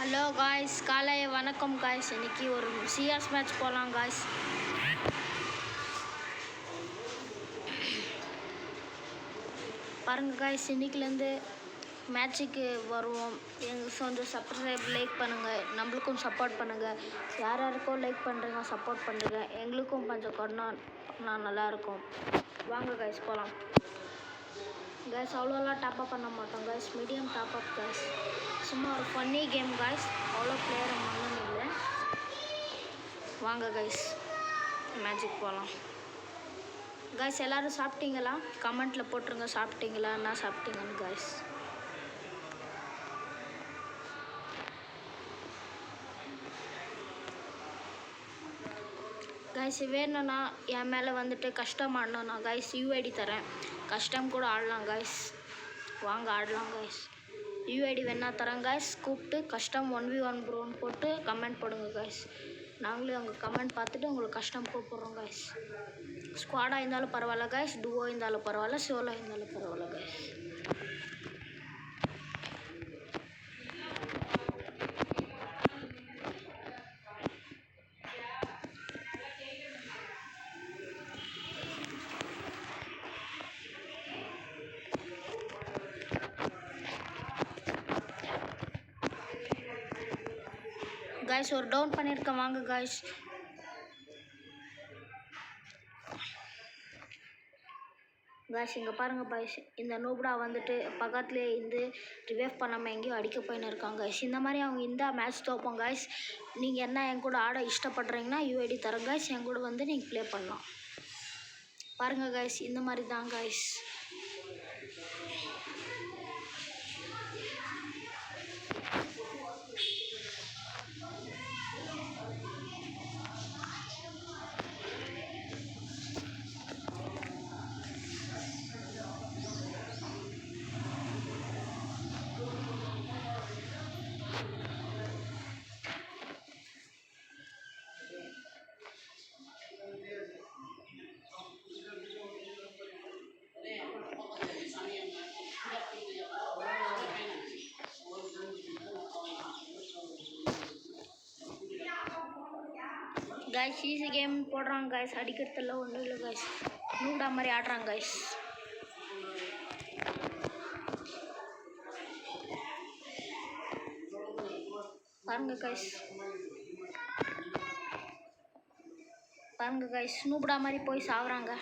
Hello guys, காலை வணக்கம் guys. இன்னைக்கு ஒரு சிஎஸ் மேட்ச் போகலாம் காய்ஸ். பாருங்கள் காய்ஸ், இன்னைக்குலேருந்து மேட்சுக்கு வருவோம். எங்களுக்கு கொஞ்சம் சப்ஸ்கிரைப் லைக் பண்ணுங்கள், நம்மளுக்கும் சப்போர்ட் பண்ணுங்கள். யார் யாருக்கும் லைக் பண்ணுறீங்க சப்போர்ட் பண்ணுறீங்க, எங்களுக்கும் கொஞ்சம் கொண்டா நல்லாயிருக்கும். வாங்க காய்ஸ் போகலாம். கைஸ் அவ்வளோலாம் டாப்அப் பண்ண மாட்டோம் கைஸ், மீடியம் டாப்அப் கைஸ். சும்மா ஒரு ஃபன்னி கேம் கைஸ், அவ்வளோ பிளேயர் மண்ணும் இல்லை. வாங்க கைஸ் மேட்சுக்கு போகலாம். கைஸ் எல்லோரும் சாப்பிட்டீங்களா? கமெண்ட்டில் போட்டுருங்க சாப்பிட்டீங்களா, என்ன சாப்பிட்டீங்கன்னு கைஸ். கைஸ் வேணும்னா என் மேலே வந்துட்டு கஷ்டம் ஆடணும்னா கைஸ் யூஐடி தரேன், கஷ்டம் கூட ஆடலாம் கைஸ். வாங்க ஆடலாம் கைஸ். யூஐடி வேணா தரேன் கைஸ். கூப்பிட்டு கஷ்டம் 1v1 ப்ரோன்னு போட்டு கமெண்ட் போடுங்க கைஸ். நாங்களே உங்கள் கமெண்ட் பார்த்துட்டு உங்களுக்கு கஷ்டம் கூப்பிட்றோம் கைஸ். ஸ்குவாடாக இருந்தாலும் பரவாயில்ல கைஸ், டுவோ இருந்தாலும் பரவாயில்ல, சோலோ இருந்தாலும் பரவாயில்ல கைஸ். கைஸ் ஒரு டவுன் பண்ணியிருக்கேன் வாங்க கைஸ். கைஸ் இங்கே பாருங்கள் கைஸ், இந்த நூப்டா வந்துட்டு பக்கத்துலேயே இருந்து ரிவைவ் பண்ணாமல் எங்கேயும் அடிக்க போயின்னு இருக்காங்க கைஸ். இந்த மாதிரி அவங்க இந்த மேட்ச் தோப்போம் கைஸ். நீங்கள் என்ன என் கூட ஆட இஷ்டப்படுறீங்கன்னா யூஐடி தரேன் கைஸ், என் கூட வந்து நீங்கள் ப்ளே பண்ணலாம். பாருங்கள் கைஸ், இந்த மாதிரி தான் கைஸ். கைஸ் ஈஸி கேம் போடுறாங்க கைஸ், அடிக்கிறதுல ஒன்றும் இல்லை கைஸ், நூடா மாதிரி ஆடுறாங்க கைஸ். பாருங்க கைஸ், பாருங்க கைஸ், நூபடா மாதிரி போய் சாவுறாங்க.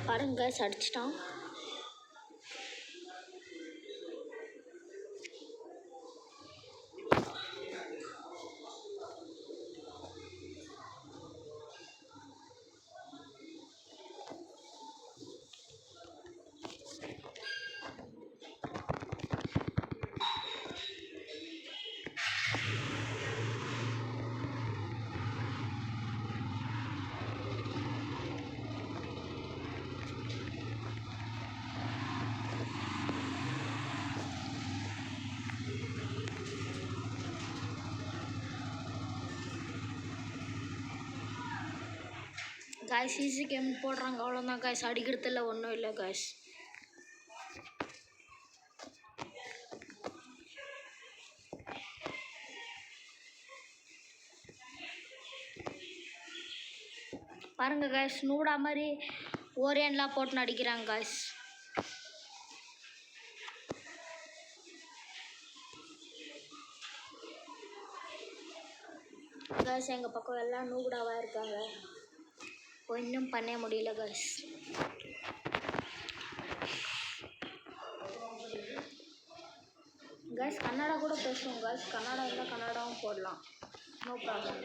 பாருங்க கைஸ் அடிச்சிட்டான். கைஸ் ஈஸி கேம் போடுறாங்க அவ்வளோதான் கைஸ், அடிக்கிறதுல ஒன்றும் இல்லை கைஸ். பாருங்க கைஸ், நூடா மாதிரி ஓரியன்லாம் போட்டு அடிக்கிறாங்க கைஸ். கைஸ் எங்கள் பக்கம் எல்லாம் நூடாவாக இருக்காங்க, ஒன்றும் பண்ண முடியல கைஸ். கைஸ் கன்னடா கூட பேசுவோம் கைஸ், கன்னடா இருந்தால் கன்னடாவும் போடலாம், நோ ப்ராப்ளம்.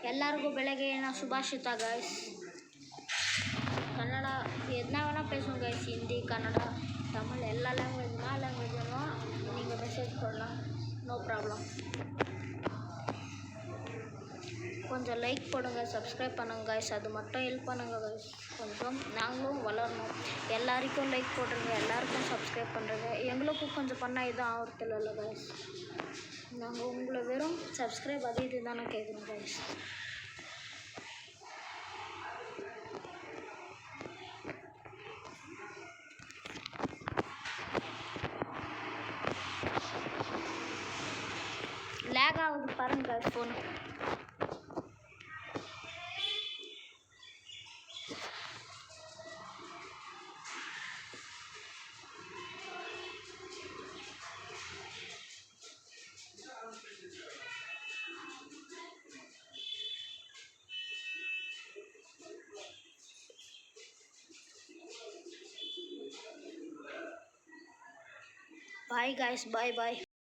எல்லாருக்கும் ಬೆಳಗ್ಗೆ சுபாஷிதா கைஸ். கன்னடா எதுனா வேணால் பேசுவோம் கைஸ். ஹிந்தி, கன்னடா, தமிழ் எல்லா லாங்குவேஜ் வேணும் நீங்கள் மெசேஜ் பண்ணலாம், நோ ப்ராப்ளம். கொஞ்சம் லைக் போடுங்க, சப்ஸ்கிரைப் பண்ணுங்க கைஸ். அது மட்டும் ஹெல்ப் பண்ணுங்க கைஸ். கொஞ்சம் நாங்களும் வளரணும். எல்லாருக்கும் லைக் போடுறீங்க, எல்லாருக்கும் சப்ஸ்கிரைப் பண்ணுறீங்க. எங்களுக்கும் கொஞ்சம் பண்ணால் இது ஆகிறதில்ல இல்லை கைஸ். நாங்கள் உங்களை வெறும் சப்ஸ்கிரைப் அது இது தானே கேட்குறோம் கைஸ். லேக் ஆகுது பாருங்க ஃபோன். Bye guys, bye.